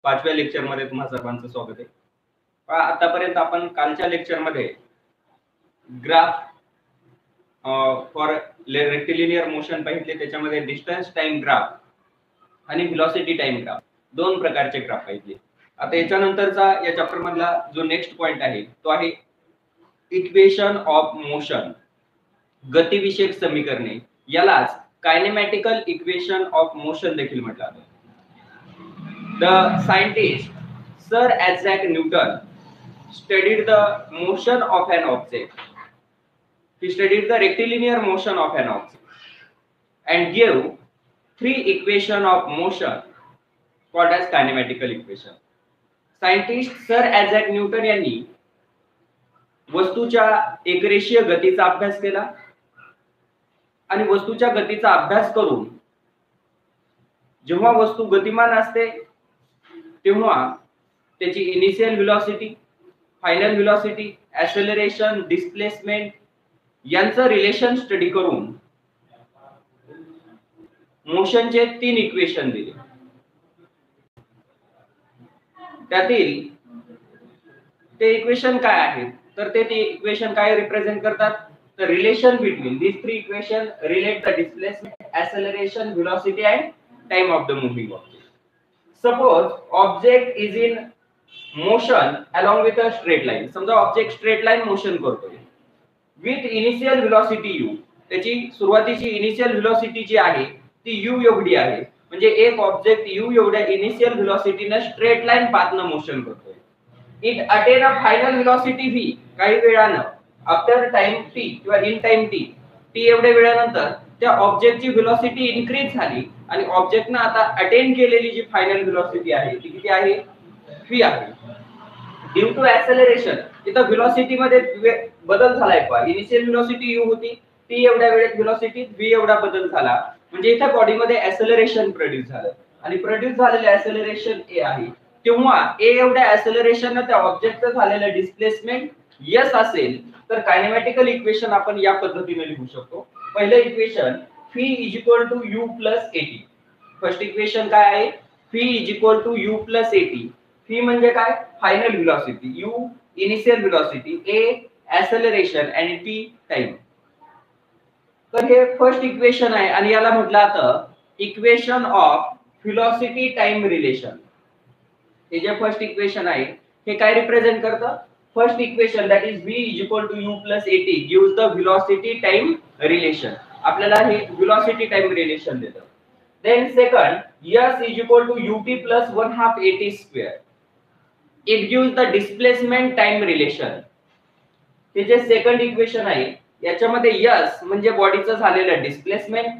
5व्या लेक्चर मध्ये तुम्हा सर्वांचं स्वागत आहे. आतापर्यंत आपण कालच्या लेक्चर मध्ये ग्राफ फॉर रेक्टिलिनियर मोशन पाहितले. त्याच्यामध्ये डिस्टन्स टाइम ग्राफ आणि व्हेलॉसिटी टाइम ग्राफ दोन प्रकारचे ग्राफ पाहितले. आता याच्यानंतरचा या चॅप्टर मधला जो नेक्स्ट पॉइंट आहे तो आहे इक्वेशन ऑफ मोशन, गतिविषयक समीकरणे. यालाच कायनेमॅटिकल इक्वेशन ऑफ मोशन देखील म्हटलं जातं. The scientist Sir Isaac Newton studied the motion of an object. He studied the rectilinear motion of an object and gave three equation of motion called as kinematical equation. Scientist Sir Isaac Newton यांनी वस्तूच्या एकरेषीय गतीचा अभ्यास केला आणि वस्तूच्या गतीचा अभ्यास करून जेव्हा वस्तू गतिमान असते तेव्हा त्याची initial velocity, final velocity, acceleration, displacement यांचं रिलेशन स्टडी करून मोशनचे 3 इक्वेशन दिले. त्यातील ते इक्वेशन काय आहेत तर ते इक्वेशन काय रिप्रेझेंट करतात तर relation between these 3 equation relate the displacement, acceleration, velocity and time of the moving object. Suppose object is in motion along with a straight line. समजा ऑब्जेक्ट स्ट्रेट लाईन मोशन करतोय with initial velocity u. त्याची सुरुवातीची initial velocity जी आहे ती u एवढी आहे. म्हणजे एक ऑब्जेक्ट u एवढ्या इनिशियल व्हेलॉसिटीने स्ट्रेट लाईन पाथनं मोशन करतोय. It attain a final velocity v. काही वेळानं आफ्टर टाइम t किंवा इन टाइम t एवढ्या वेळानंतर त्या ऑब्जेक्टची व्हेलॉसिटी इन्क्रीज झाली आणि ऑब्जेक्टने आता अटेन केलेली जी फायनल व्हेलॉसिटी आहे ती किती आहे v आहे. ड्यू टू ऍक्सेलरेशन इथं व्हेलॉसिटी मध्ये बदल झालाय. पहा इनिशियल व्हेलॉसिटी u होती ती एवढ्या वेळेत व्हेलॉसिटी v एवढा बदल झाला. म्हणजे इथं बॉडी मध्ये ऍक्सेलरेशन प्रोड्यूस झालं आणि प्रोड्यूस झालेलं ऍक्सेलरेशन a आहे. तेव्हा a एवढ्या ऍक्सेलरेशनने त्या ऑब्जेक्टचं झालेलं डिस्प्लेसमेंट s असेल तर कायनेमॅटिकल इक्वेशन आपण या पद्धतीने लिहू शकतो. पहिलं equation v = u + at. First equation काय आहे v = u + at. v म्हणजे काय final velocity, u initial velocity, a acceleration आणि t टाइम. तर हे फर्स्ट इक्वेशन आहे आणि याला म्हटलं जातं equation of velocity time relation. हे जे फर्स्ट इक्वेशन आहे हे काय रिप्रेझेंट करतं first equation that is v = u + at gives the velocity time relation. आपल्याला हे velocity time relation देतं. Then second s = ut + 1/2 at². It gives the displacement time relation. हे जे सेकंड इक्वेशन आहे याच्यामध्ये s म्हणजे बॉडीचं झालेलं डिस्प्लेसमेंट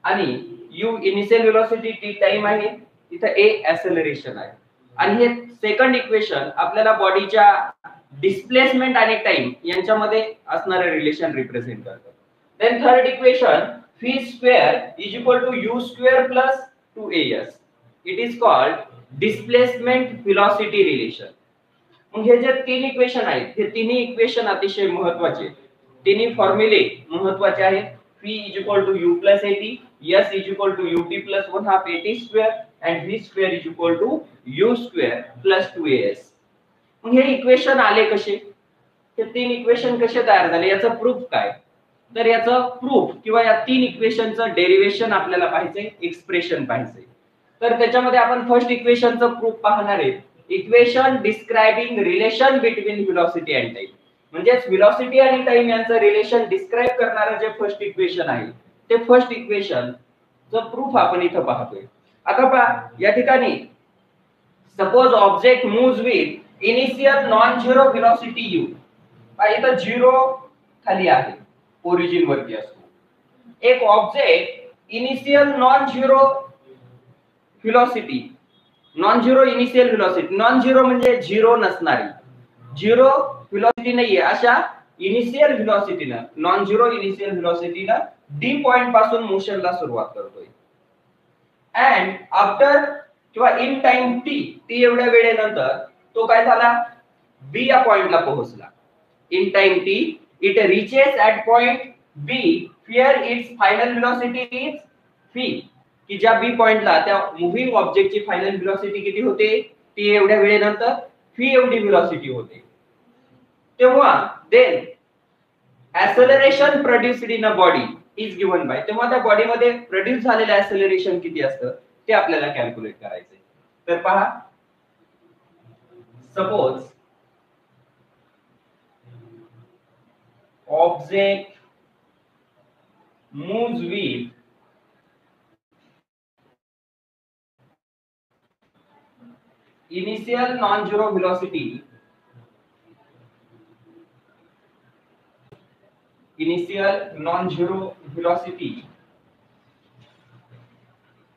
आणि u initial velocity, t time आहे, इथं a ऍक्सेलरेशन आहे. आणि हे सेकंड इक्वेशन आपल्याला बॉडीच्या डिस्प्लेसमेंट आणि टाइम यांच्यामध्ये असणारे रिलेशन रिप्रेझेंट करतात. Then third equation v² = u² + 2as. It is called displacement velocity relation. मग हे जे 3 इक्वेशन आहेत हे तिन्ही इक्वेशन अतिशय महत्त्वाचे आहेत. तिन्ही फॉर्म्युले महत्त्वाचे आहेत. v = u + at, s = ut + 1/2 at² and v² = u² + 2as. मग हे इक्वेशन आले कसे, हे 3 इक्वेशन कसे तयार झाले, याचं प्रूफ काय तर याचं प्रूफ किंवा या 3 इक्वेशनचं डेरिवेशन आपल्याला पाहिजे, एक्सप्रेशन पाहिजे. तर त्याच्यामध्ये आपण फर्स्ट इक्वेशनचं प्रूफ पाहणार आहे. Equation describing relation between velocity and time. म्हणजे व्हेलॉसिटी आणि टाइम यांचं रिलेशन डिस्क्राइब करणारं जे फर्स्ट इक्वेशन आहे ते फर्स्ट इक्वेशनचं प्रूफ आपण इथं पाहतोय. आता पहा या ठिकाणी suppose object moves with initial non zero velocity u. इथं 0 खाली आहे, ओरिजिन वरती असतो. एक object initial non zero velocity, non zero initial velocity, non zero म्हणजे 0 नसणारी, 0 व्हेलॉसिटी नाहीये अशा इनिशियल व्हेलॉसिटीनं, नॉन झिरो इनिशियल व्हेलॉसिटीनं d पॉइंट पासून मोशनला सुरुवात करतोय. अँड आफ्टर किंवा इन टाइम t एवढ्या वेळेनंतर तो काय झाला b या पॉइंटला पोहोचला. In time t it reaches at point b where its final velocity is v. की ज्या बी पॉइंटला त्या मूव्हिंग ऑब्जेक्टची फायनल व्हेलॉसिटी किती होते टी एवढ्या वेळेनंतर व्ही एवढी व्हेलॉसिटी होते. तेव्हा then acceleration produced in a body is given by, तेव्हा त्या बॉडी मध्ये प्रोड्यूस झालेलं acceleration किती असतं ते आपल्याला कॅल्क्युलेट करायचंय. तर पहा, suppose object moves with initial non-zero velocity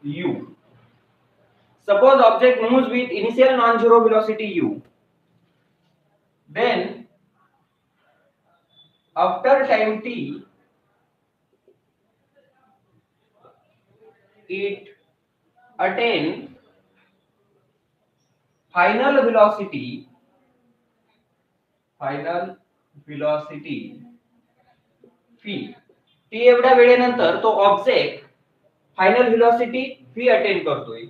u. Suppose object moves with initial non-zero velocity u, then after time t it attain final velocity v. t एवढ्या वेळेनंतर तो object final velocity v attain करतोय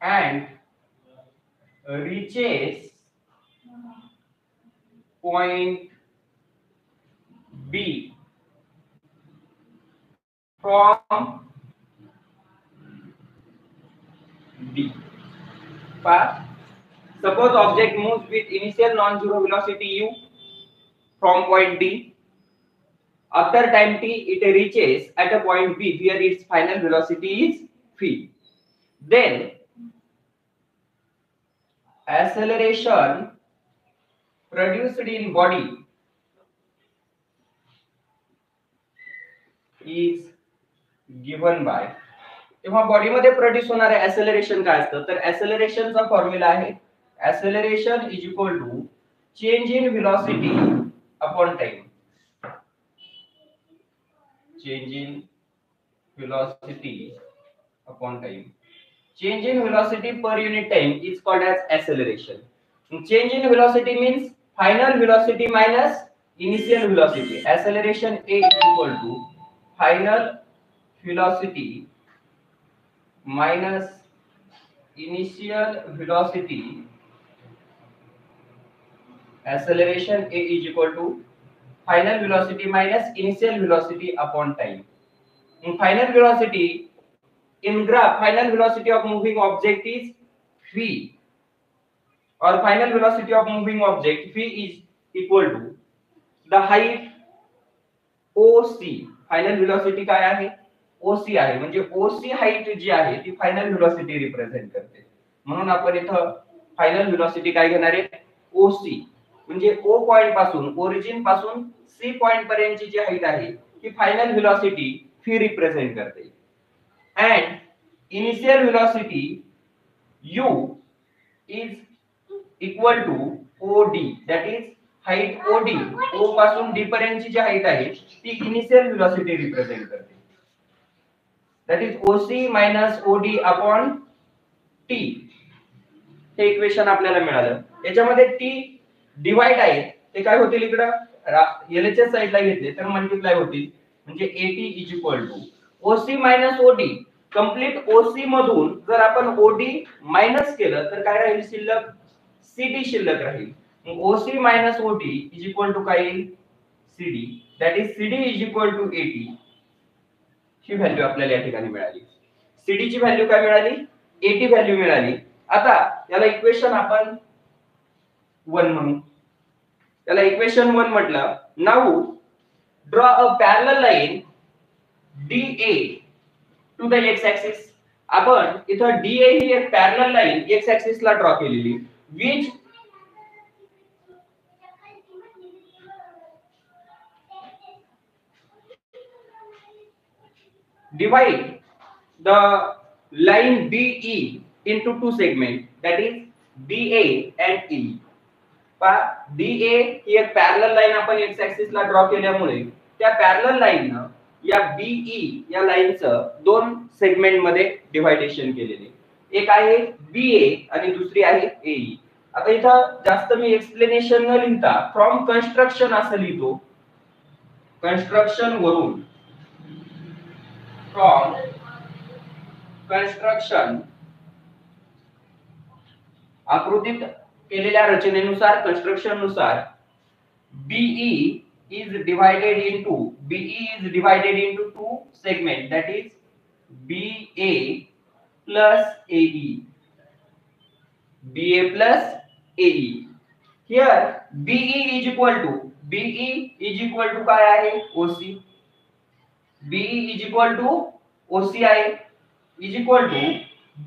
and reaches point B from D. Suppose object moves with initial non-zero velocity u from point D. After time t, it reaches at a point B where its final velocity is v. Then acceleration produced in body is given by, तेव्हा body मध्ये produce होणारे acceleration काय असतं तर ऍक्सेलरेशनचा formula आहे acceleration is equal to change in velocity upon time. Change in velocity upon time. Change in velocity per unit time is called as acceleration. Change in velocity means final velocity minus initial velocity. Acceleration A is equal to final velocity minus initial velocity. Acceleration A is equal to final velocity minus initial velocity upon time. In final velocity, in graph, final velocity of moving object is v, or final velocity of moving object v is equal to the height OC. Final velocity काय आहे OC आहे, म्हणजे OC height जी आहे ती final velocity represent करते. म्हणून आपण इथं फायनल व्हेलॉसिटी काय घेणार आहे OC, म्हणजे O पॉइंट पासून ओरिजिन पासून C पॉइंट पर्यंतची जी हाईट आहे ती फायनल व्हेलॉसिटी v रिप्रेझेंट करते. And initial velocity u is equal to OD, that is height OD. O पासून D पर्यंतची जी हाईट आहे ती इनिशियल व्हेलॉसिटी रिप्रेझेंट करते. that is OC minus OD upon T. हे इक्वेशन आपल्याला मिळालं. याच्यामध्ये T डिवाइड आहे ते काय होतील इकडं LHS साइडला घेतले तर मल्टिप्लाय होतील, म्हणजे AT is equal to OC minus OD. Complete OC मधून जर आपण OD मायनस केलं तर काय राहील शिल्लक CD शिल्लक राहील. मग OC minus OD is equal to काय येईल CD, that is CD is equal to AT. He value आपल्याला या ठिकाणी मिळाली. CD ची व्हॅल्यू काय मिळाली AT व्हॅल्यू मिळाली. आता याला इक्वेशन आपण 1 म्हणू. याला इक्वेशन 1 म्हटलं. Now draw a parallel line DA to the x axis. आपण इथं DA ही एक पॅरलल लाईन x ऍक्सिस ला ड्रॉ केलेली, which divide the line BE into two segments, that is DA and E. DA ही एक parallel line आपण x axis ला ड्रॉ केल्यामुळे त्या पॅरलल लाईननं या BE या लाईनचं दोन सेगमेंट मध्ये डिव्हायडेशन केलेले. एक आहे BA आणि दुसरी आहे AE. आता इथं जास्त मी एक्सप्लेनेशन न लिहिता फ्रॉम कन्स्ट्रक्शन असं लिहितो. कन्स्ट्रक्शन वरून, फ्रॉम कन्स्ट्रक्शन आकृतीत केलेल्या रचनेनुसार कन्स्ट्रक्शन नुसार BE is divided into two segments, that is BA plus AE. BA plus AE. Here BE is equal to काय आहे OC. BE is equal to OC आहे, is equal to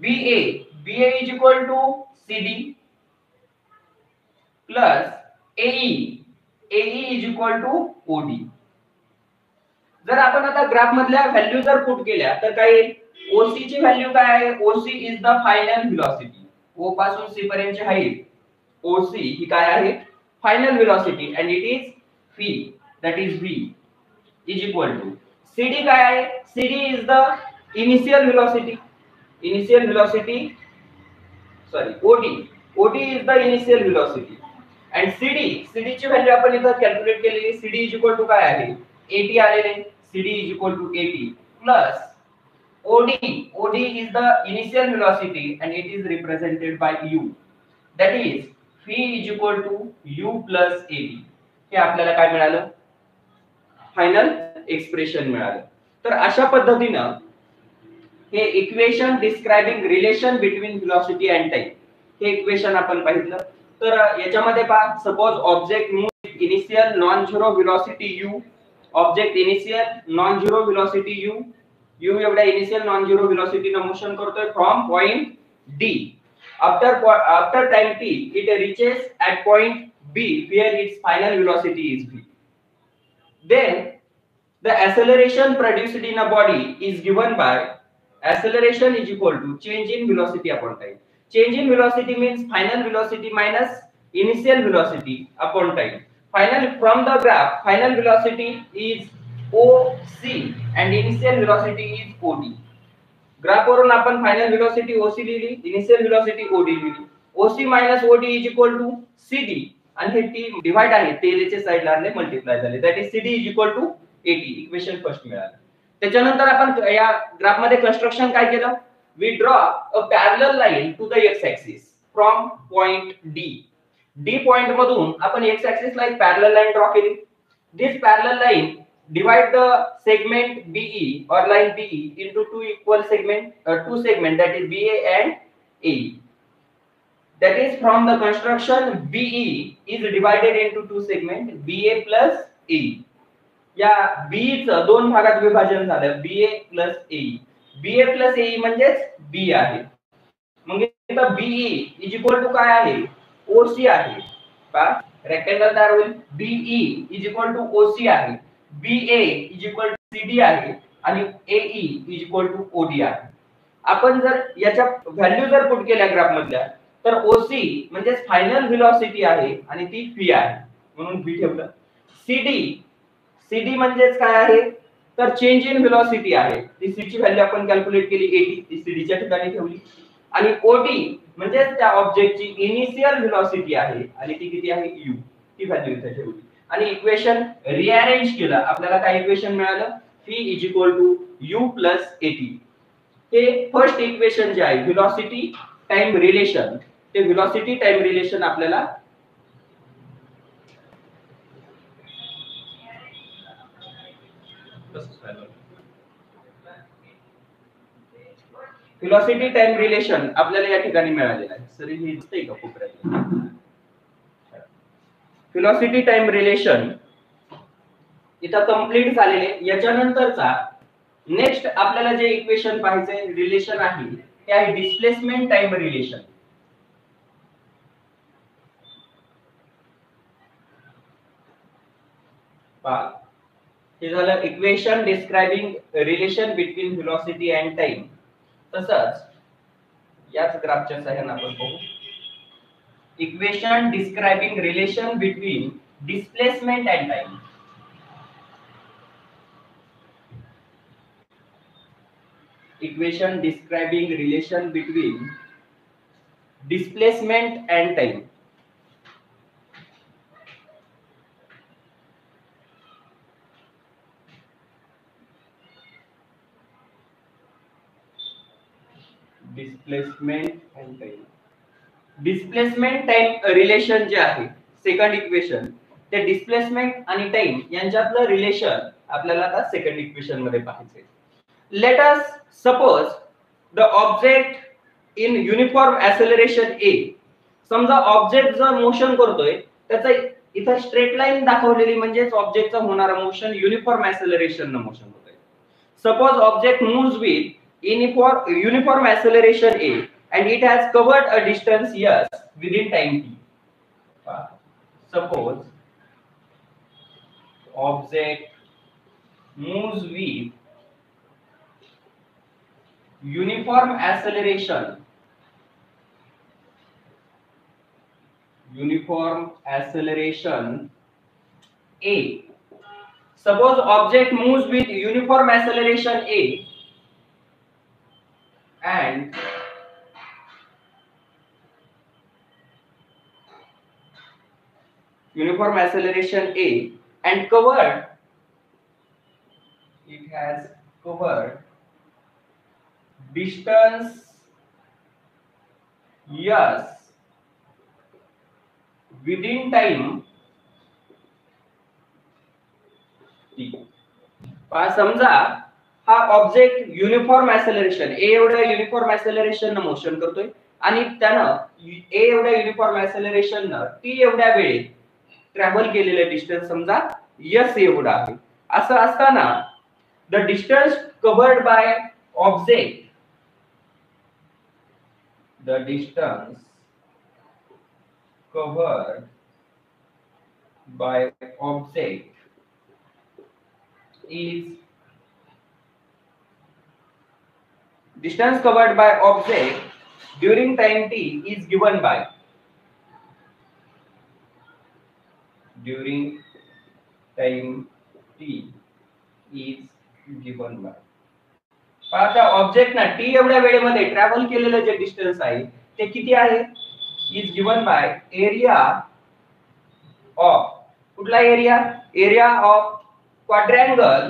BA. BA is equal to CD plus AE. AE is equal to OD. जर आपण आता graph मधल्या value जर put केल्या तर काय येईल? OC ची व्हॅल्यू काय आहे? OC is the final velocity. O पासून C पर्यंतची हाईट OC ही काय आहे? Final velocity and it is v, that is v is equal to CD काय आहे? CD is the initial velocity. OD is the initial velocity and CD ची value आपण इथं कॅल्क्युलेट केलेली. CD इज इक्वल टू काय आहे? 80 आलेले. CD is equal to 80 plus OD. OD is the initial velocity and it is represented by U. That is V is equal to U plus AD. हे आपल्याला काय मिळालं? Final expression मिळालं. तर अशा पद्धतीनं हे equation describing relation between velocity and time हे इक्वेशन आपण पाहिलं. तर याच्यामध्ये पहा, suppose object move initial non zero velocity U. Object initial non zero velocity u एवढा इनिशियल नॉन झिरो व्हेलॉसिटी न मोशन करतोय from point D. After time t it reaches at point B where its final velocity is v. Then the acceleration produced in a body is given by acceleration is equal to change in velocity upon time. Change in velocity means final velocity minus initial velocity upon time. From the graph, final velocity is OC and initial velocity is OD. Graph वरून आपण final velocity OC लिहिली, initial velocity OD लिहिली. OC minus OD is equal to CD आणि हे t divide आहे टेलच्या साइडला आले multiply झाले, that is CD is equal to 80. Equation first मिळालं. त्याच्यानंतर आपण या ग्राफ मध्ये कन्स्ट्रक्शन काय केलं? We draw a parallel line to the x axis from point D point मधून आपण x ऍक्सिस ला एक पॅरलल लाईन ड्रॉ केली. This parallel line divide the segment BE or line BE into two segment that is BA and AE. That is from the construction BE is divided into two segment BA plus AE. या BE चं दोन भागात विभाजन झालं BA plus AE. BA plus AE म्हणजेच B आहे. मग इथं BE is equal to काय आहे? OC आहे. का रेक्टेंगल तयार होईल. BE is equal to OC आहे. BA is equal to CD आहे आणि AE is equal to OD आहे. आपण जर याच्या व्हॅल्यू जर पुट केल्या ग्राफ मधल्या तर OC म्हणजे फायनल व्हेलॉसिटी आहे आणि ती v आहे म्हणून v ठेवलं. CD म्हणजेच काय आहे? तर चेंज इन व्हेलॉसिटी आहे. ती c ची व्हॅल्यू आपण कॅल्क्युलेट केली 80, ती CD च्या ठिकाणी ठेवली. आणि OD म्हणजे त्या ऑब्जेक्टची इनिशियल व्हेलॉसिटी आहे आणि ती किती आहे? u. ती व्हॅल्यू इथे ठेवली आणि इक्वेशन रिअरेंज केलं. आपल्याला काय इक्वेशन मिळालं? v is equal to u plus 80. हे फर्स्ट इक्वेशन जे आहे व्हेलॉसिटी टाइम रिलेशन, ते व्हेलॉसिटी टाइम रिलेशन आपल्याला व्हेलॉसिटी टाइम रिलेशन आपल्याला या ठिकाणी मिळालेलं आहे. सर हे दिसतंय का खूप राहिलं? व्हेलॉसिटी टाइम रिलेशन इथं कंप्लीट झालेले. याच्यानंतरचा नेक्स्ट आपल्याला जे इक्वेशन पाहायचंय रिलेशन आहे ते आहे डिस्प्लेसमेंट टाइम रिलेशन. पहा, हे झालं equation describing relation between velocity and time. तसंच याच ग्राफच्या सहाय्याने आपण पाहू equation describing relation between displacement and time. Equation describing relation between displacement and time. Displacement and time. Displacement time relation जे आहे सेकंड इक्वेशन, ते डिस्प्लेसमेंट आणि टाइम यांच्यातलं रिलेशन आपल्याला आता सेकंड इक्वेशन मध्ये पाहायचंय. Let us suppose the object in uniform acceleration A. समजा ऑब्जेक्ट जर मोशन करतोय त्याचं इथं स्ट्रेट लाईन दाखवलेली म्हणजेच ऑब्जेक्टचा होणारा मोशन युनिफॉर्म ऍक्सेलरेशन न मोशन होतोय. Suppose object moves with uniform acceleration a and it has covered a distance s within time t. Suppose object moves with uniform acceleration a. Suppose object moves with uniform acceleration a and uniform acceleration a and covered, it has covered distance s within time t. समजा हा object uniform acceleration ए एवढ्या uniform acceleration न motion करतोय आणि त्यानं ए एवढ्या uniform acceleration न T एवढ्या वेळेत ट्रॅव्हल केलेलं डिस्टन्स समजा s एवढा आहे. असं असताना the distance covered by object, the distance covered by object is distance covered by object during time t is given by during time t is given by. आता object ना T एवढ्या वेळेमध्ये travel केलेलं जे डिस्टन्स आहे ते किती आहे, is given by area of, कुठला area, area of quadrangle,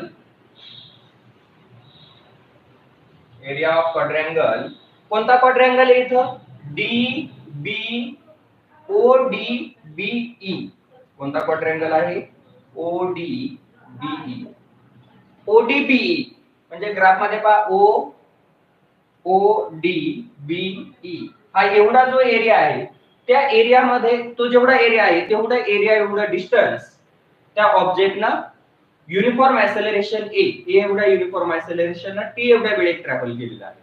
area of quadrangle. कोणता क्वाड्रँगल आहे इथं, D B O D B E. कोणता क्वाड्रँगल आहे, O D B E. O D B E म्हणजे ग्राफ मध्ये पहा ओ ओ डी बी ई हा एवढा जो एरिया आहे त्या एरियामध्ये तो जेवढा एरिया आहे तेवढा एरिया एवढा डिस्टन्स त्या ऑब्जेक्टना युनिफॉर्म ऍक्सेलरेशन ए एवढ्या युनिफॉर्म ऍक्सेलरेशन टी एवढ्या वेळेत ट्रॅव्हल केलेला आहे.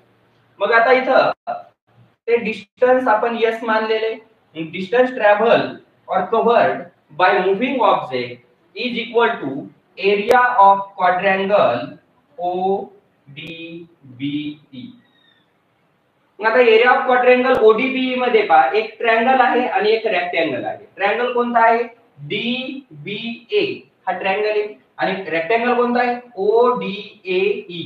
मग आता इथं ते डिस्टन्स आपण s मानलेले. Distance travel or covered by moving object is equal to area of quadrangle O D B E. आता area of quadrangle O D B E मध्ये पहा एक ट्रायंगल आहे आणि एक रेक्टँगल आहे. ट्रायंगल कोणता आहे, डी बी ए हा ट्रायंगल आहे आणि रेक्टँगल कोणता आहे, ओ डी ए ई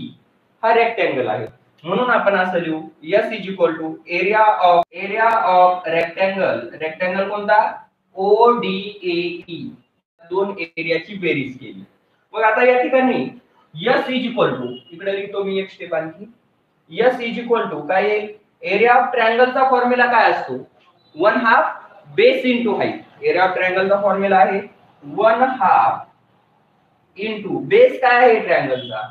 हा रेक्टँगल आहे. म्हणून आपण असं लिहू s is equal to area of rectangle. Rectangle कोणता, ओ डी ए ई. दोन एरियाची बेरीज केली. मग आता या ठिकाणी s इज इक्वल टू, इकडे लिहितो मी एक स्टेप आणखी. s इज इक्वल टू काय येईल, एरिया ऑफ ट्रायंगलचा फॉर्म्युला काय असतो, 1/2 base into height. Area of ट्रायंगलचा फॉर्म्युला आहे 1/2 इनटू बेस काय आहे ट्रायंगलचा,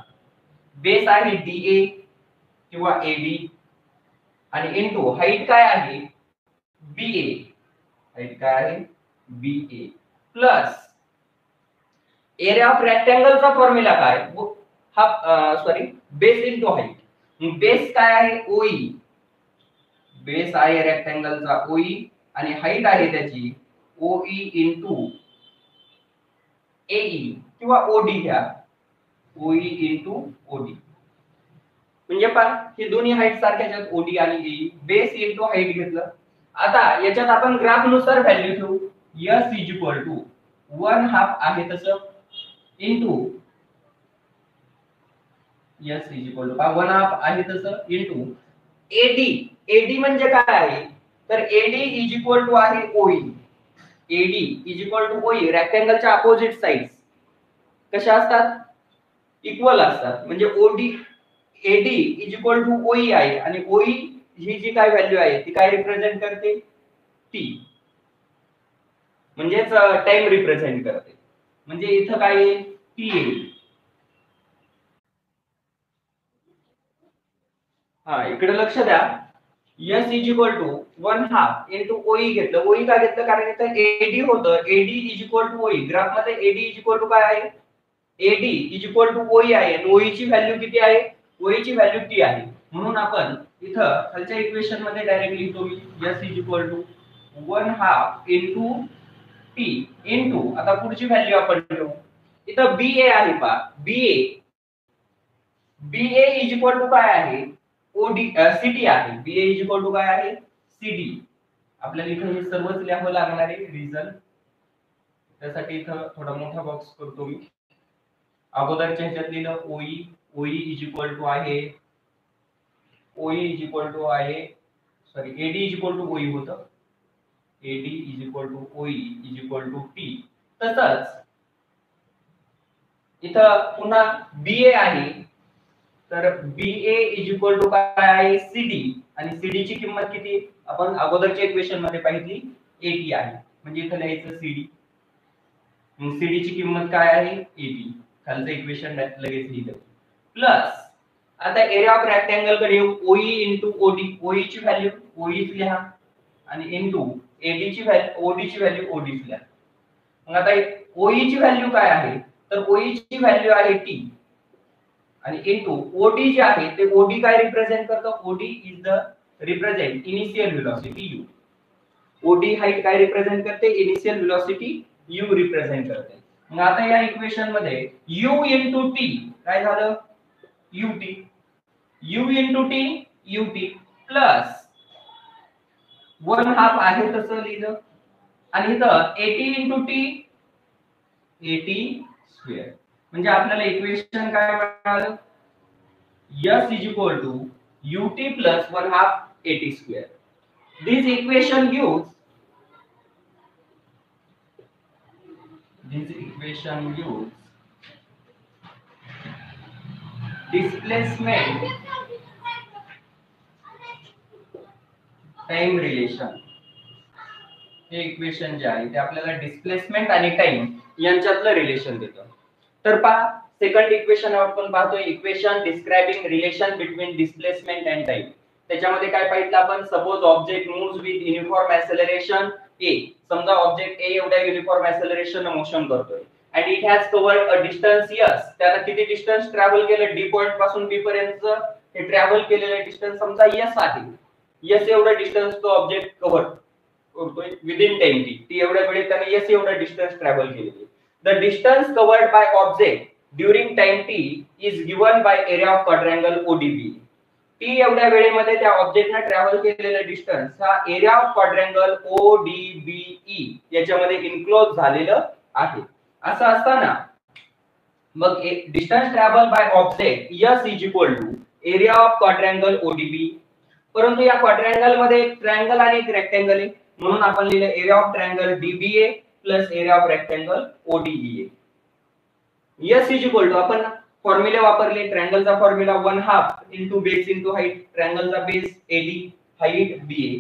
बेस आहे DA किंवा AB आणि इनटू हाईट काय आहे BA. हाईट काय आहे BA प्लस एरिया ऑफ रेक्टँगलचा फॉर्म्युला काय, हा sorry base into height. Base काय आहे OE, बेस आहे रेक्टँगलचा OE आणि हाईट आहे त्याची OE इनटू AE किंवा OD घ्या, OE इनटू OD. म्हणजे पहा हे दोन्ही हाईट सारख्याच आहेत OD आणि AE. बेस इनटू हाईट घेतलं. आता याच्यात आपण ग्राफ नुसार व्हॅल्यू ठेवू. s इज इक्वल टू 1/2 आहे तसं into s is equal to 1/2 आहे तसं इनटू AD. AD म्हणजे काय आहे, तर AD इज इक्वल टू आहे OE. AD is equal to OE. रेक्टँगलच्या अपोजिट साइड्स कशा असतात, इक्वल असतात. म्हणजे OD AD is equal to OE आहे आणि OE ही जी काय व्हॅल्यू आहे ती काय रिप्रेझेंट करते, टी, म्हणजेच टाइम रिप्रेझेंट करते. म्हणजे इथं काय येईल, टी येईल. हा, इकडे लक्ष द्या. S is equal to 1/2 into O E घेतलं. ओई का घेतलं, कारण इथं एडी होतं. A D is equal to O E. Graph मध्ये एडी इज इक्वल टू काय आहे, एडी इज इक्वल टू ओई आहे. आणि ओईची व्हॅल्यू किती आहे, ओईची व्हॅल्यू टी आहे. म्हणून आपण इथं खालच्या इक्वेशन मध्ये डायरेक्टली लिहितो मी S is equal to 1/2 into t into, आता पुढची व्हॅल्यू आपण ठेवू. इथं BA आहे पहा, BA इज इक्वल टू काय आहे, ओडी सीडी आहे. BA इज इक्वल टू काय आहे, सीडी. आपल्याला इथे हे सर्वच लिहावं लागणार आहे रिझन. त्यासाठी इथं थोडा मोठा बॉक्स करतो मी. अगोदरच्या ह्याच्यात लिहिलं ओई इज इक्वल टू आहे, sorry A D is equal to O E होतं. A D is equal to O E is equal to t. तसंच इथं पुन्हा BA आहे, तर BA इज इक्वल टू काय आहे, CD. आणि CD ची किंमत किती, आपण अगोदरच्या इक्वेशन मध्ये पाहिली 80 आहे. म्हणजे इथं लिहायचं CD. मग CD ची किंमत काय आहे, 80. खालचं इक्वेशन लगेच लिहिलं. प्लस आता एरिया ऑफ रेक्टँगल कडे येऊ. OE into OD. OE ची व्हॅल्यू OE लिहा आणि इंटू AD ची व्हॅल्यू OD ची व्हॅल्यू OD लिहा. मग आता OE ची व्हॅल्यू काय आहे, तर OE ची व्हॅल्यू आहे T आणि इंटू OD जे आहे ते OD काय रिप्रेझेंट करतं, OD is the represent initial velocity U. OD height काय रिप्रेझेंट करते, इनिशियल व्हेलॉसिटी U रिप्रेझेंट करते. मग आता या इक्वेशन मध्ये U इंटू T काय झालं, UT. U into T UT plus 1/2 आहे तसं लिहिलं. आणि इथं 80 इंटू T 80 स्क्वेअर. म्हणजे आपल्याला इक्वेशन काय मिळालं, S is equal to UT plus 1/2 80 square. This equation gives displacement time relation. हे इक्वेशन जे आहे ते आपल्याला डिस्प्लेसमेंट आणि टाइम यांच्यातलं रिलेशन देतं. तर पहा, सेकंड इक्वेशन आपण पाहतोय, equation describing relation between displacement and time. त्याच्यामध्ये काय पाहिलं आपण, suppose object moves with uniform acceleration a. समजा ऑब्जेक्ट a एवढ्या युनिफॉर्म एक्सेलरेशन मोशन करतोय and it has covered a distance s. त्याला किती डिस्टन्स ट्रॅव्हल केलं, d पॉइंट पासून b पर्यंत हे ट्रॅव्हल केलेलं डिस्टन्स समजा s आहे. s एवढा डिस्टन्स तो ऑब्जेक्ट कव्हर करतोय विदिन टाइम t एवढ्या वेळेत त्याने s एवढा डिस्टन्स ट्रॅव्हल केलेली. The distance covered by object during time t is given by area of quadrangle ODB. t एवढ्या वेळेमध्ये त्या ऑब्जेक्टने ट्रॅव्हल केलेलं डिस्टन्स हा एरिया ऑफ क्वाड्रँगल ODBE याच्यामध्ये इन्क्लोज झालेलं आहे. असं असताना मग distance travel by object S is equal to area of quadrangle ODB. परंतु या क्वाड्रँगल मध्ये एक ट्रायंगल आणि एक रेक्टँगल आहे, म्हणून आपण लिहिलं area of triangle DBA plus area of rectangle ODBA. S is equal to आपण फॉर्म्युला वापरले, ट्रायंगलचा formula 1/2 into base into height. ट्रायंगलचा base AD, height BA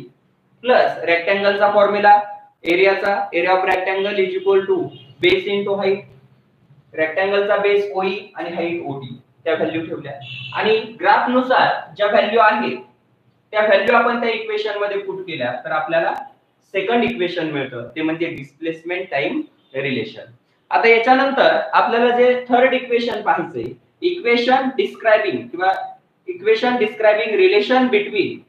plus रेक्टँगलचा formula area of rectangle is equal to base into height. रेक्टँगलचा base OE आणि height OD त्या value ठेवल्या. आणि ग्राफ नुसार ज्या व्हॅल्यू आहेत त्या व्हॅल्यू आपण त्या इक्वेशन मध्ये पुट केल्या तर आपल्याला सेकंड इक्वेशन मिळतं, ते म्हणजे डिस्प्लेसमेंट टाइम रिलेशन. आता याच्यानंतर आपल्याला जे थर्ड इक्वेशन पाहायचंय, equation describing relation between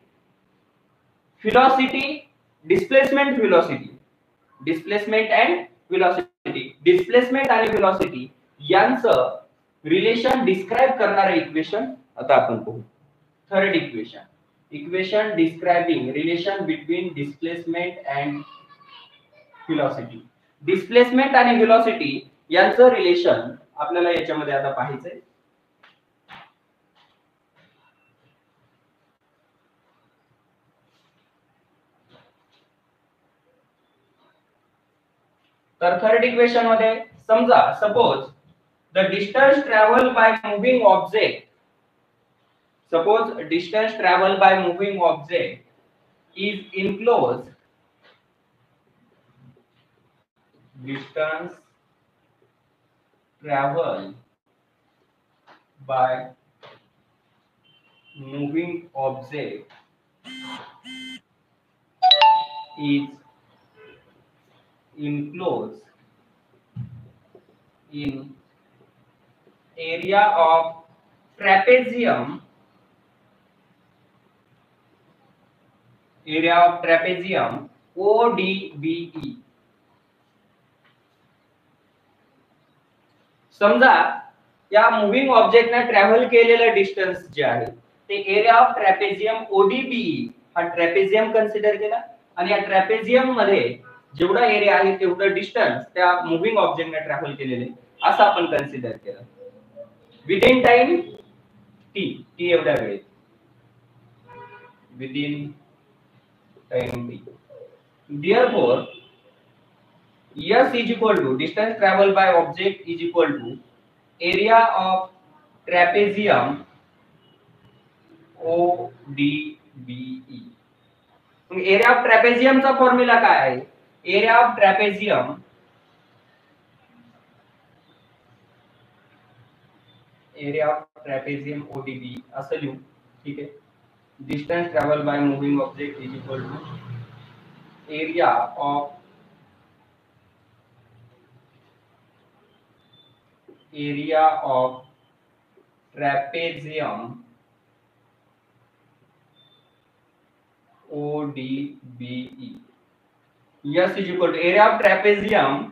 displacement and velocity. Displacement आणि व्हेलॉसिटी यांचं रिलेशन डिस्क्राइब करणारं इक्वेशन आता आपण पाहू. Third equation describing relation between displacement and velocity. Displacement आणि व्हेलॉसिटी यांचं रिलेशन आपल्याला याच्यामध्ये आता पाहायचंय. तर थर्ड इक्वेशन मध्ये समजा suppose the distance travel by moving object is enclosed distance travel by moving object is enclosed in area of trapezium ODBE. समजा या मुव्हिंग ऑब्जेक्टने ट्रॅव्हल केलेलं डिस्टन्स जे आहे ते एरिया ऑफ ट्रॅपेझियम ODBE हा ट्रॅपेझियम कन्सिडर केला आणि या ट्रॅपेझियम मध्ये जेवढा एरिया आहे तेवढं डिस्टन्स त्या मुव्हिंग ऑब्जेक्टने ट्रॅव्हल केलेले असं आपण कन्सिडर केलं विदिन टाइम टी एवढ्या वेळेत within time T. Therefore, S is equal to distance travel by object is equal to area of trapezium ODBE. Area of ट्रॅपेझियमचा फॉर्म्युला काय आहे? एरिया ऑफ ट्रॅपेझियम ODBE असं लिहू. ठीक आहे. Distance travel by moving object is equal to area of trapezium ODBE. S is equal to area of trapezium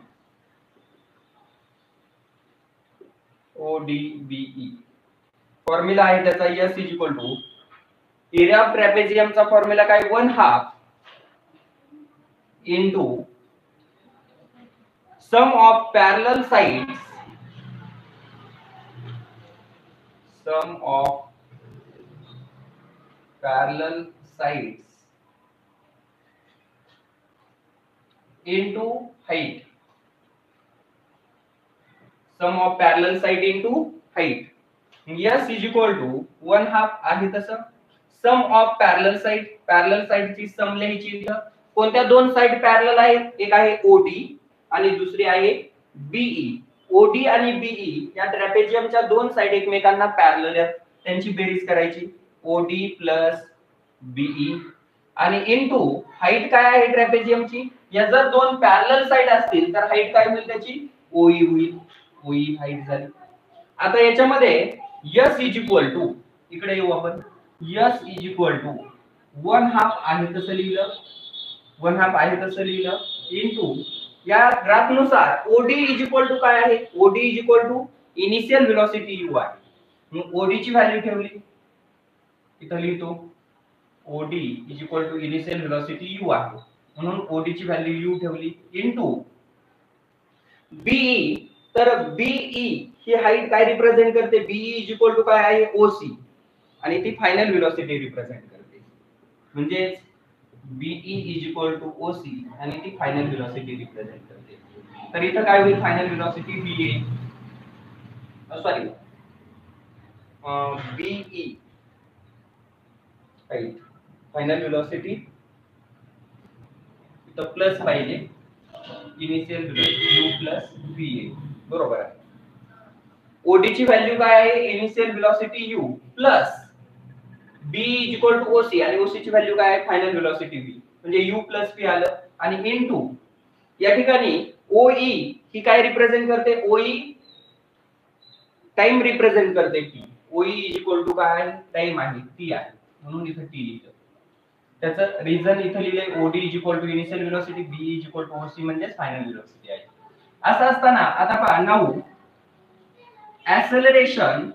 ODBE. फॉर्म्युला आहे त्याचा S is equal to area of ट्रॅपेझियमचा फॉर्म्युला काय 1/2 into sum of parallel sides into height. Sum of parallel side into height. S is equal to 1/2 आहे तसं sum of parallel साइडची सम लिहायची इथं. कोणत्या दोन साइड पॅरलल आहेत? एक आहे OD आणि दुसरी आहे BE. OD आणि BE या ट्रॅपेझियमच्या दोन साइड एकमेकांना पॅरलल आहेत, त्यांची बेरीज करायची OD प्लस BE आणि इनटू हाईट काय आहे ट्रॅपेझियमची? या जर दोन पॅरलल साइड असतील तर हाईट काय होईल त्याची? OE होईल. OE हाईट झाली. आता याच्यामध्ये S इज इक्वल टू इकडे येऊ आपण. S इज इक्वल टू 1/2 आहे तसं लिहिलं 1/2 आहे तसं लिहिलं इनटू या ग्राफ नुसार OD इज इक्वल टू काय आहे? OD is equal to initial velocity u आहे. मग OD ची व्हॅल्यू ठेवली इथं लिहितो OD is equal to initial velocity u आहे म्हणून OD ची व्हॅल्यू u ठेवली इनटू BE. तर BE ही हाईट काय रिप्रेझेंट करते? BE इज इक्वल टू काय आहे? OC आणि ती फायनल वेलोसिटी रिप्रेझेंट करते. म्हणजे BE is equal to OC आणि ती फायनल वेलोसिटी रिप्रेझेंट करते. तर इथं काय होईल? Final velocity BE right. Final velocity इथं प्लस पाहिजे initial velocity u plus BA बरोबर आहे. OD ची व्हॅल्यू काय आहे? Initial velocity u plus B is equal to OC आणि OC ची व्हॅल्यू काय आहे? फायनल वेलोसिटी V म्हणजे u प्लस P आलं आणि इनटू या ठिकाणी OE ही काय रिप्रेझेंट करते? OE टाइम रिप्रेझेंट करते T. OE is equal to काय आहे? टाइम आहे T आहे म्हणून इथे T लिहिलं. त्याचं रिझन इथे लिहिले OD is equal to initial velocity B is equal to OC म्हणजे फायनल वेलोसिटी आहे. असं असताना आता पहा now acceleration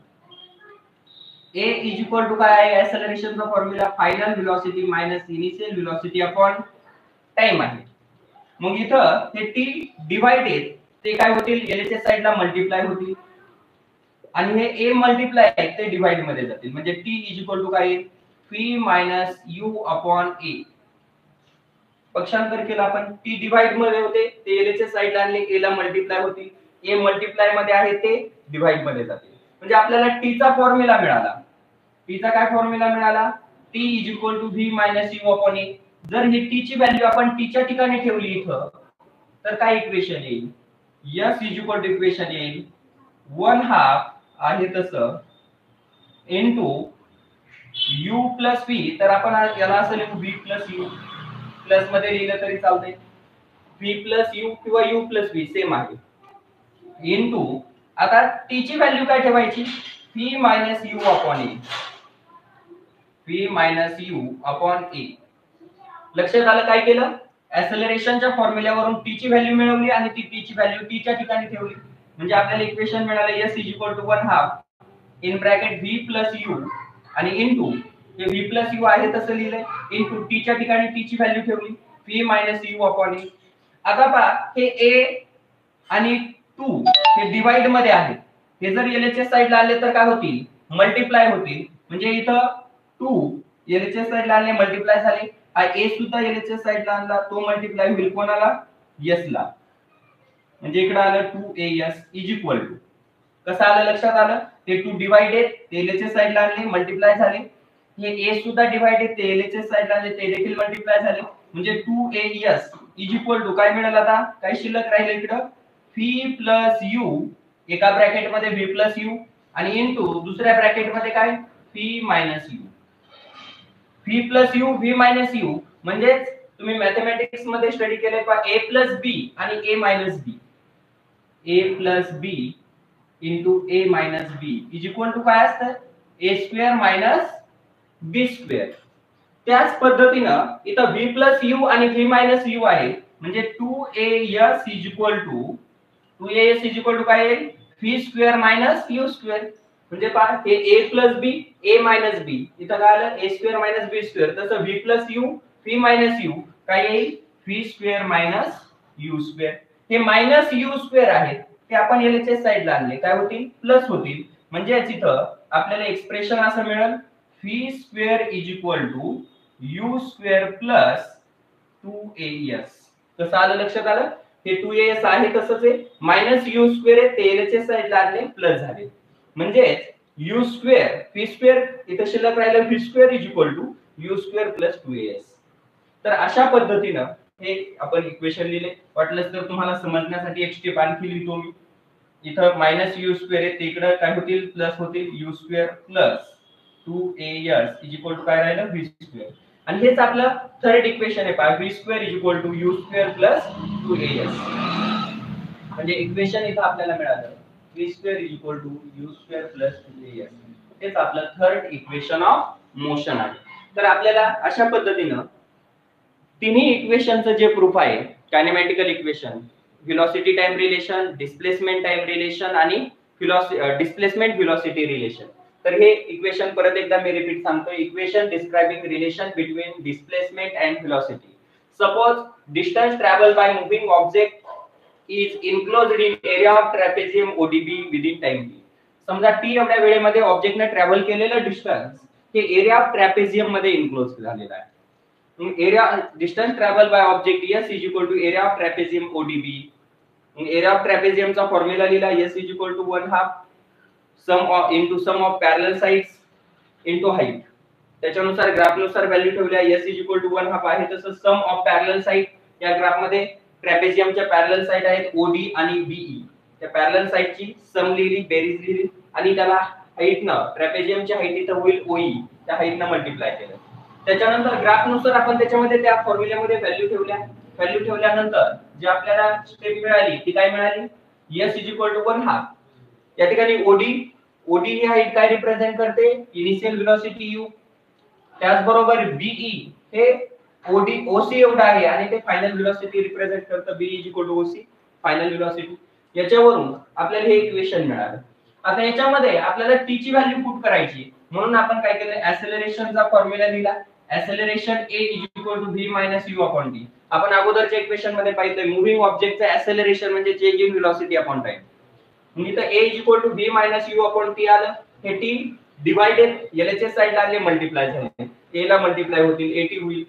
A is equal to काय आहे? ऍक्सेलरेशनचा formula final velocity minus initial velocity upon time आहे. मग इथं हे T डिवाइडेड ते काय होतील? LHS साइडला मल्टिप्लाय होतील आणि हे A मल्टिप्लाय ते डिवाइड मध्ये जातील म्हणजे T इज इक्वल टू काय? P minus U upon A. पक्षांतर केलं आपण T डिवाइड मध्ये होते ते LHS साइडला आणले A ला मल्टिप्लाय होतील. A मल्टिप्लाय मध्ये आहे ते डिवाइड मध्ये जातील म्हणजे आपल्याला T चा फॉर्म्युला मिळाला. T चा काय फॉर्म्युला मिळाला? T is equal to V minus U upon A. जर ही T ची व्हॅल्यू आपण T च्या ठिकाणी ठेवली इथं तर काय इक्वेशन येईल, s is equal to equation येईल 1/2 आहे तसं इनटू u प्लस v, तर आपण याला असं लिहू v प्लस u, प्लस मध्ये लिहिलं तरी चालतंय, v प्लस u किंवा u प्लस v सेम आहे, इनटू आता t ची व्हॅल्यू काय ठेवायची, v minus u upon a, v minus u upon a. लक्षात आलं काय केलं, ऍक्सेलरेशनच्या फॉर्म्युल्यावरून t ची व्हॅल्यू मिळवली आणि ती t ची व्हॅल्यू t च्या ठिकाणी ठेवली, म्हणजे आपल्याला इक्वेशन मिळालं s is equal to 1/2 in bracket v plus u आणि इनटू हे v प्लस u आहे तसं लिहिलंय, इनटू t च्या ठिकाणी t ची व्हॅल्यू ठेवली v minus u upon a. आता पहा हे a आणि 2 हे डिवाइड मध्ये आहेत, हे जर LHS साइडला आले तर काय होतील, मल्टिप्लाय होतील, म्हणजे इथं 2 LHS साइडला आले मल्टिप्लाय झाले, हा a सुद्धा LHS साइडला आणला तो मल्टिप्लाय होईल कोणाला, s ला, म्हणजे इकडे आलं 2as इज इक्वल टू कसं आलं लक्षात आलं, ते 2 डिवाइडेड ते LHS साइडला आणले मल्टिप्लाय झाले, हे a सुद्धा डिवाइडेड ते LHS साइडला आणले ते देखील मल्टिप्लाय झाले, म्हणजे 2as इज इक्वल टू काय मिळालं, आता काय शिल्लक राहिले इकडं v प्लस u, एका ब्रॅकेट मध्ये v प्लस u आणि इनटू दुसऱ्या ब्रॅकेट मध्ये काय v minus u, v plus u v minus u, म्हणजे तुम्ही मॅथेमॅटिक्स मध्ये स्टडी केले पहा a प्लस b आणि a minus b, a plus b into a minus b is equal to काय असतं, a square minus b square. त्याच पद्धतीनं इथं v प्लस u आणि v मायनस u आहे, म्हणजे 2as is equal to 2as is equal to काय येईल, v square minus u square, म्हणजे पहा हे a plus b a minus b, इथं काय आलं a square minus b square, तसं v plus u v minus u काय येईल v square minus u square. हे मायनस u स्क्वेअर आहे ते आपण LHS साइडला आणले काय होतील, प्लस होतील, म्हणजे इथं आपल्याला एक्सप्रेशन असं मिळेल v square is equal to u square plus 2as. कसं आलं लक्षात आलं, हे 2as आहे तसंच आहे, मायनस u स्क्वेअर आहे ते LHS साइडला आणले प्लस झाले, म्हणजे u स्क्वेअर v स्क्वेअर इथं शिल्लक राहिलं v square is equal to u square plus 2as. तर अशा पद्धतीनं हे आपण इक्वेशन लिहिले, वाटलंच तर तुम्हाला समजण्यासाठी एक स्टेप आणखी लिहितो मी, इथं मायनस u स्क्वेअर आहे तिकडे काय होतील प्लस होतील u square plus 2as is equal to काय राहिलं v स्क्वेअर, आणि हेच आपलं थर्ड इक्वेशन आहे पहा v square is equal to u square plus 2as. म्हणजे इक्वेशन इथं आपल्याला मिळालं v square is equal to u square plus 2as. हेच आपलं थर्ड इक्वेशन ऑफ मोशन आहे. तर आपल्याला अशा पद्धतीनं तिन्ही इक्वेशनचं जे प्रूफ आहे, kinematical equation, velocity time relation, displacement time relation आणि डिस्प्लेसमेंट व्हेलॉसिटी रिलेशन, तर हे इक्वेशन परत एकदा मी रिपीट सांगतो, equation describing relation between displacement and velocity. Suppose distance travel by moving object is enclosed in area of trapezium O D B within time t. समजा t एवढ्या वेळेमध्ये ऑब्जेक्टने ट्रॅव्हल केलेलं डिस्टन्स हे एरिया ऑफ ट्रॅपेझियम मध्ये इनक्लोज झालेलं आहे. Area distance travel by object s is equal to area of trapezium O D B. Area of ट्रॅपेझियमचा फॉर्म्युला लिहिला s is equal to 1/2 sum of parallel sides into height. त्याच्यानुसार ग्राफनुसार value ठेवल्या s is equal to 1/2 आहे तसं sum of parallel side, या graph मध्ये ट्रॅपेझियमच्या पॅरलल साइड आहेत OD आणि BE, त्या पॅरलल साइडची सम लिहिली बेरीज लिहिली आणि त्याला हाईटनं ट्रॅपेझियमच्या हाईटीत होईल OE त्या हाईटनं मल्टिप्लाय केलं. त्याच्यानंतर ग्राफनुसार आपण त्याच्यामध्ये त्या फॉर्म्युल्यामध्ये व्हॅल्यू ठेवल्या, व्हॅल्यू ठेवल्यानंतर जे आपल्याला स्टेप मिळाली ती काय मिळाली s इज इक्वल टू 1/2. या ठिकाणी OD ही हाईट काय रिप्रेझेंट करते, इनिशियल व्हेलॉसिटी u, त्याचबरोबर BE हे OC एवढा आहे आणि ते फायनल व्हेलॉसिटी रिप्रेझेंट करतं, BE is equal to OC final velocity. याच्यावरून आपल्याला हे इक्वेशन मिळालं. आता याच्यामध्ये आपल्याला t ची व्हॅल्यू पुट करायची, म्हणून आपण काय केलं, ऍक्सेलरेशनचा फॉर्म्युला लिहिला, acceleration a is equal to v minus u upon t. आपण अगोदरच्या इक्वेशन मध्ये पाहिलं मूव्हिंग ऑब्जेक्टचं ऍक्सेलरेशन म्हणजे change in velocity upon time, म्हणजे इथं a is equal to v minus u upon t आलं. हे t डिवाइडेड LHS साइडला आले मल्टिप्लाय झाले, a ला मल्टिप्लाय होतील at होईल,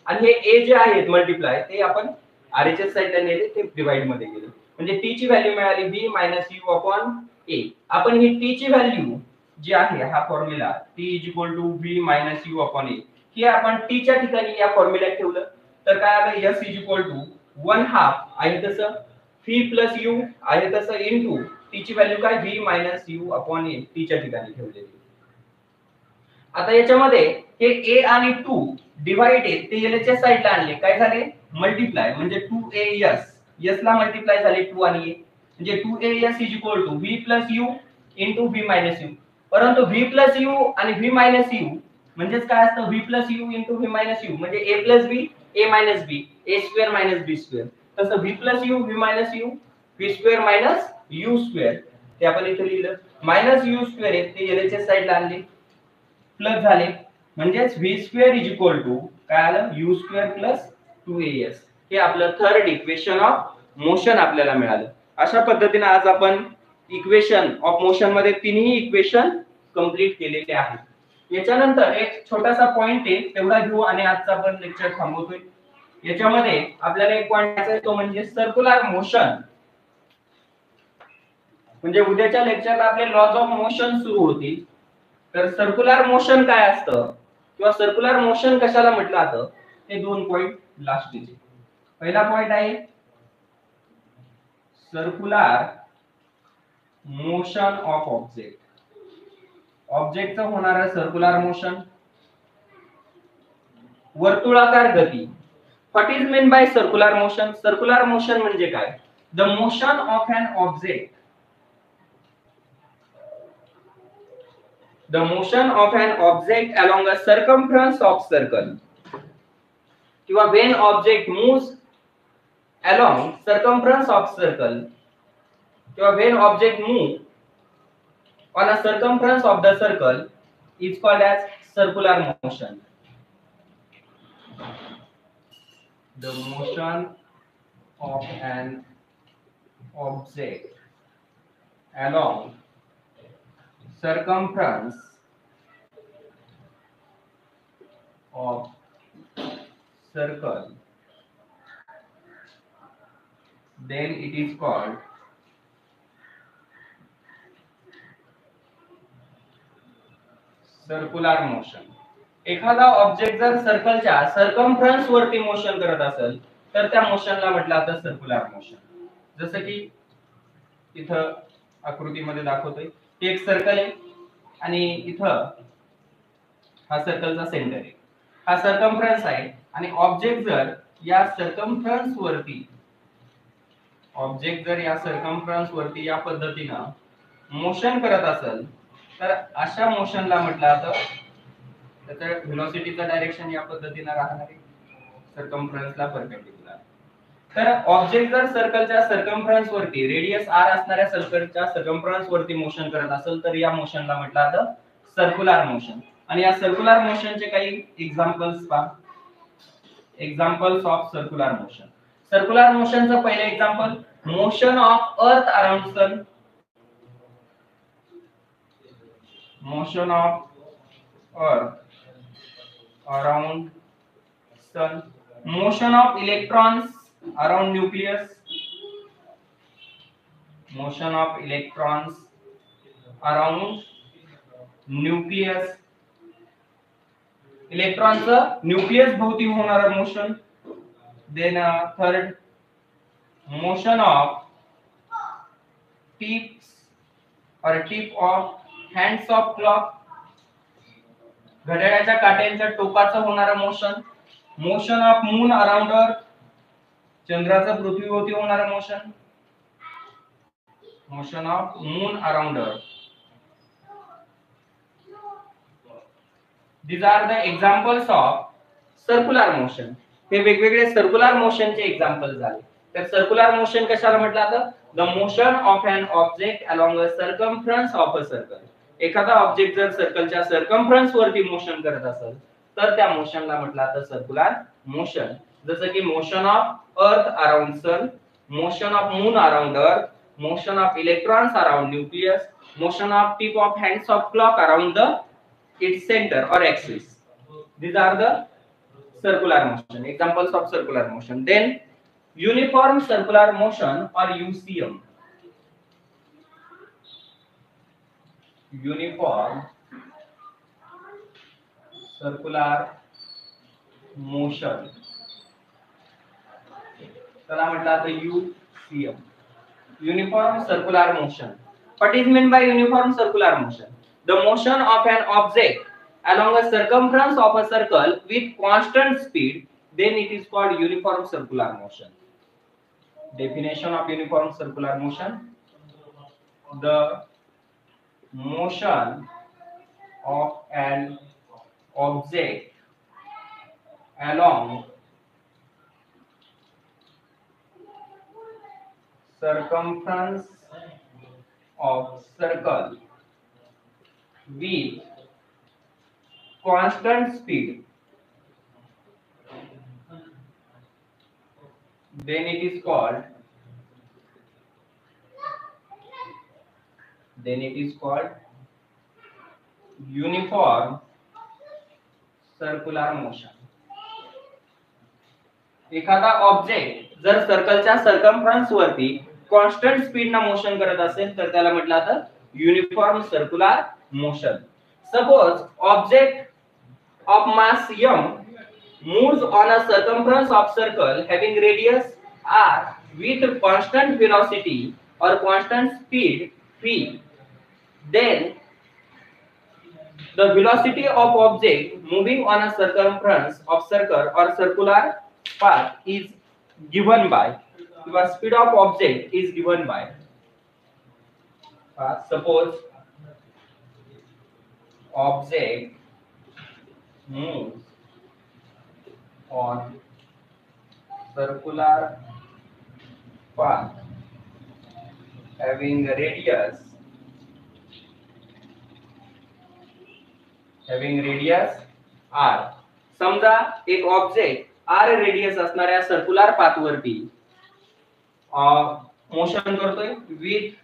आणि हे a जे आहेत मल्टिप्लाय ते आपण RHS साइडला नेले ते डिवाइड मध्ये गेले, म्हणजे t ची व्हॅल्यू मिळाली v minus u upon a. आपण ही t ची व्हॅल्यू जी आहे हा formula t is equal to v minus u upon a हे आपण t च्या ठिकाणी या फॉर्म्युल्यात ठेवलं तर काय आलं s is equal to one half आहे तसं v प्लस u आहे तसं इनटू t ची व्हॅल्यू काय v minus u upon a t च्या ठिकाणी ठेवलेली. आता याच्यामध्ये हे a आणि 2 डिवाइड आहे ते याच्या साइडला आणले काय झाले मल्टिप्लाय म्हणजे 2as s ला मल्टिप्लाय झाले 2 आणि a म्हणजे 2as v u v u परंतु v u आणि v u म्हणजेच काय असतं v u v u म्हणजे a b a b a square b square तसं v u v u v square u square ते आपण इथे लिहिलं u स्क्वेअर आहे ते याच्या साइडला आणले प्लस झाले म्हणजेच v square is equal to काय आलं u स्क्वेअर प्लस 2as हे आपलं थर्ड इक्वेशन ऑफ मोशन आपल्याला मिळालं. अशा पद्धतीने आज आपण इक्वेशन ऑफ मोशन मध्ये तिन्ही इक्वेशन कंप्लीट केलेले आहेत. याच्यानंतर एक छोटासा पॉइंट आहे तेवढा घेऊ आणि आजचा आपण लेक्चर थांबवतोय. याच्यामध्ये आपल्याला एक पॉइंट आहे तो म्हणजे सर्क्युलर मोशन. म्हणजे उद्याच्या लेक्चरला आपले लॉज ऑफ मोशन सुरू होतील. तर सर्क्युलर मोशन काय असतं किंवा सर्क्युलर मोशन कशाला म्हटलं जातं हे दोन पॉइंट लास्टचे. पहिला पॉइंट आहे सर्क्युलर मोशन ऑफ ऑब्जेक्ट. ऑब्जेक्टचं होणारं सर्क्युलर मोशन वर्तुळाकार गती. What is mean by circular motion. Circular motion म्हणजे काय the motion of an object the motion of an object along a circumference of circle किंवा when object moves along circumference of circle किंवा when object move on a circumference of the circle is called as circular motion. The motion of an object along circumference of circle then it is called circular motion. एखादा object जर सर्कलच्या circumference वरती motion करत असेल तर त्या मोशनला म्हटलं जातं सर्क्युलर मोशन. जसं की इथं आकृतीमध्ये दाखवतोय एक सर्कल आहे आणि इथं हा सर्कलचा सेंटर आहे. हा सर्कम्फरन्स आहे आणि ऑब्जेक्ट जर या सर्कम्फरन्स वरती या पद्धतीनं मोशन करत असेल तर अशा मोशनला म्हटलं जातं त्याच्या व्हेलॉसिटीचं डायरेक्शन या पद्धतीने राहणार आहे सर्कम्फरन्सला परपेंडिक्युलर. तर ऑब्जेक्ट जर सर्कलच्या सर्कम्फरन्स वरती रेडियस r असणाऱ्या सर्कलच्या सर्कम्फरन्स वरती मोशन करत असेल तर या मोशनला म्हटलं जातं सर्क्युलर मोशन. आणि या सर्क्युलर मोशनचे काही एक्झाम्पल्स पहा. Examples of circular motion. Circular मोशनचं पहिले example motion of earth around sun. Motion of earth around sun. Motion of electrons around nucleus. Motion of electrons around nucleus. इलेक्ट्रॉनचं न्यूक्लियस भोवती होणारं motion. Then third motion of tips or tip of hands of clock. घड्याळाच्या काट्यांच्या टोकाचं होणारं motion. Motion of moon around earth. चंद्राचा पृथ्वीभोवती होणारं motion. Motion of moon around earth. These are the examples of circular motion. हे वेगवेगळे circular मोशनचे example झाले. तर सर्क्युलर मोशन कशाला म्हटलं जातं the motion of an object along a circumference of a circle. एखादा ऑब्जेक्ट जर सर्कलच्या सर्कम्फरन्स वरती मोशन करत असेल तर त्या मोशनला म्हटलं जातं सर्क्युलर मोशन. जसं की motion of earth around sun, motion of moon around earth, motion of electrons around nucleus, motion of tip of hands of clock around the its center or axis. These are the circular motion. Examples of circular motion. Then uniform circular motion or UCM. Uniform circular motion त्याला म्हटलं आता UCM, uniform circular motion. What is meant by uniform circular motion? The motion of an object along a circumference of a circle with constant speed, then it is called uniform circular motion. Definition of uniform circular motion: the motion of an object along circumference of circle with constant speed, then it is called uniform circular motion. एखादा object जर सर्कलच्या circumference वरती constant speed ना motion करत असेल तर त्याला म्हटलं जातं uniform circular motion. Suppose object of mass m moves on a circumference of circle having radius r with constant velocity or constant speed v, then the velocity of object moving on a circumference of circle or circular path is given by, the speed of object is given by, suppose object moves on circular path having radius r. समजा एक object r radius असणाऱ्या circular path वरती motion करतोय with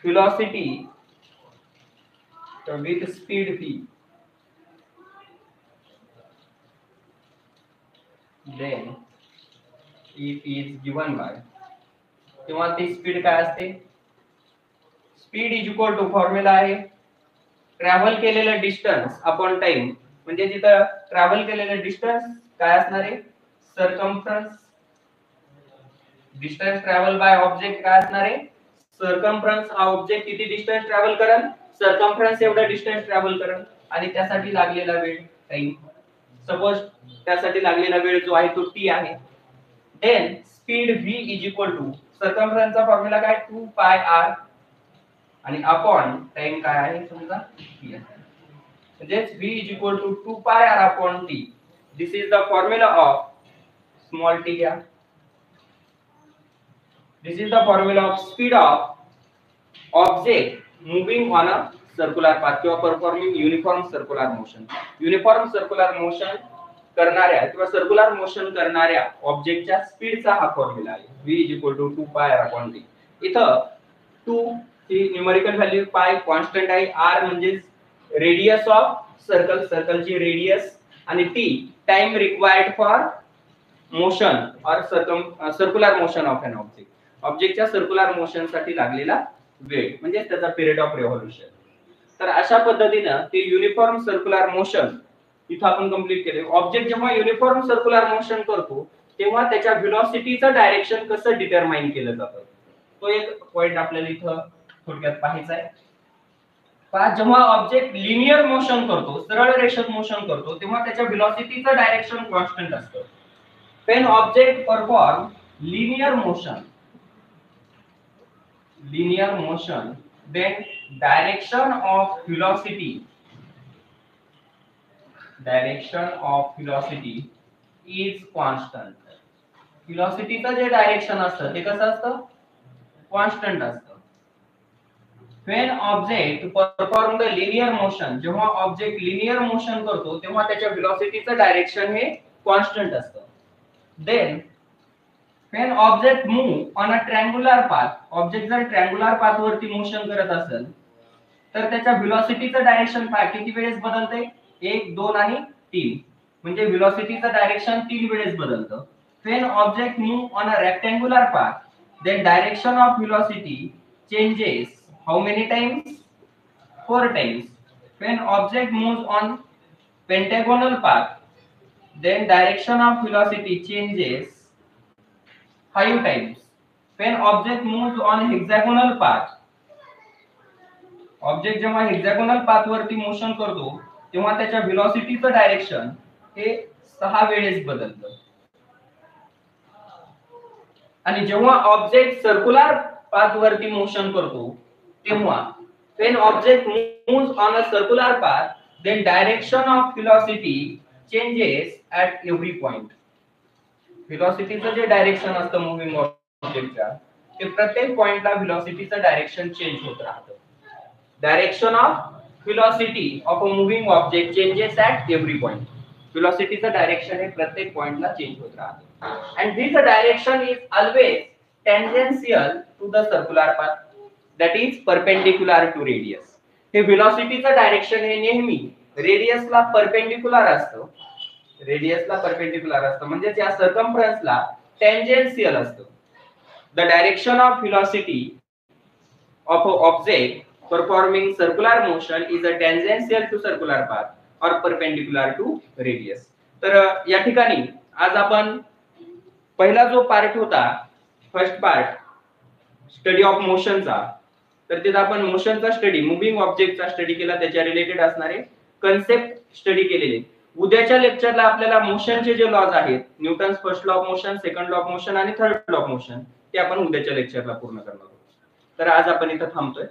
velocity with speed v, then it is given by, तेव्हा ती speed काय असते? Speed is equal to formula आहे ट्रॅव्हल केलेलं डिस्टन्स अपॉन टाइम. म्हणजे तिथं ट्रॅव्हल केलेलं डिस्टन्स काय असणार आहे? Circumference. Distance travel by object काय असणार आहे? सर्कम्फरन्स. हा ऑब्जेक्ट किती डिस्टन्स ट्रॅव्हल करेल? सर्कम्फरन्स एवढा डिस्टन्स ट्रॅव्हल करेल. आणि त्यासाठी लागलेला वेळ टाइम, सपोज त्यासाठी लागलेला वेळ जो आहे तो t आहे. Then speed v is equal to सर्कम्फरन्सचा फॉर्म्युला काय? 2 पाय r आणि अपॉन टाइम काय आहे समजा t आहे. म्हणजे v इज इक्वल टू 2 पाय r upon t. This is the formula of small t घ्या. This is the formula of speed of object moving on a circular path किंवा performing uniform circular motion. Uniform circular motion करणाऱ्या किंवा circular motion करणाऱ्या ऑब्जेक्टच्या स्पीडचा हा formula आहे. v is equal to 2 पाय r upon t. इथं 2 ही न्यूमरिकल व्हॅल्यू, पाय कॉन्स्टंट आहे, r म्हणजे रेडियस ऑफ सर्कल, सर्कलची रेडियस, आणि t time required for motion or circular motion of an object. ऑब्जेक्टच्या सर्क्युलर मोशन साठी लागलेला वेळ म्हणजे त्याचा पिरियड ऑफ रिव्होल्यूशन. तर अशा पद्धतीने ते युनिफॉर्म सर्क्युलर मोशन इथं आपण कंप्लीट केले. ऑब्जेक्ट जेव्हा युनिफॉर्म सर्क्युलर मोशन करतो तेव्हा त्याच्या व्हेलॉसिटीचं डायरेक्शन कसं डिटरमाइन केलं जातं तो एक पॉइंट आपल्याला इथं थोडक्यात पाहायचा आहे. पहा, जेव्हा ऑब्जेक्ट लिनियर मोशन करतो, सरळ रेषेत मोशन करतो, तेव्हा त्याच्या व्हेलॉसिटीचं डायरेक्शन कॉन्स्टंट असतं. when object perform linear motion then direction of velocity is constant. velocityचं जे डायरेक्शन असतं ते कसं असतं? कॉन्स्टंट असतं. when object perform the linear motion, जेव्हा ऑब्जेक्ट लिनियर मोशन करतो तेव्हा त्याच्या व्हेलॉसिटीचं डायरेक्शन हे कॉन्स्टंट असतं. Then when object move on a triangular path, object जर ट्रायंगुलर पाथ वरती मोशन करत असेल तर त्याच्या व्हेलॉसिटीचं डायरेक्शन किती वेळेस बदलते? 1, 2 आणि 3. म्हणजे व्हेलॉसिटीचं डायरेक्शन 3 वेळेस बदलतं. when object move on a rectangular path, then direction of velocity changes how many times? 4 times. when object moves on pentagonal path, then direction of velocity changes 5 times. When object moves on hexagonal path, object जेव्हा hexagonal path वरती motion करतो तेव्हा त्याच्या व्हेलॉसिटीचं direction हे 6 वेळेस बदलतं. आणि जेव्हा ऑब्जेक्ट सर्क्युलर पाथ वरती मोशन करतो तेव्हा when object moves on a circular path, then direction of velocity changes at every point. व्हेलॉसिटीचं जे डायरेक्शन असतं मूव्हिंग ऑब्जेक्टच्या ते प्रत्येक पॉइंटला व्हेलॉसिटीचं डायरेक्शन चेंज होत राहतं. Direction of velocity of a moving object changes at every point. Velocityचं डायरेक्शन हे प्रत्येक पॉइंटला चेंज होत राहतं. And this direction is always tangential to the circular path, that is perpendicular to radius. हे व्हेलॉसिटीचं डायरेक्शन हे नेहमी रेडियसला परपेंडिक्युलर असतं. रेडियसला परपेंडिक्युलर असतं म्हणजे त्या सर्कम्फरन्सला टँजेन्शियल असतं. The direction of velocity of an object performing circular motion is a tangential to circular path or perpendicular to radius. तर या ठिकाणी आज आपण पहिला जो पार्ट होता फर्स्ट पार्ट स्टडी ऑफ मोशनचा, तर तिथे आपण मोशनचा स्टडी मूव्हिंग ऑब्जेक्टचा स्टडी केला, त्याच्या रिलेटेड असणारे कन्सेप्ट स्टडी केलेले. उद्याच्या लेक्चरला आपल्याला मोशनचे जे लॉज आहेत Newton's first law of motion, second law of motion आणि थर्ड लॉ ऑफ मोशन ते आपण उद्याच्या लेक्चरला पूर्ण करणार आहोत. तर आज आपण इथे थांबतोय.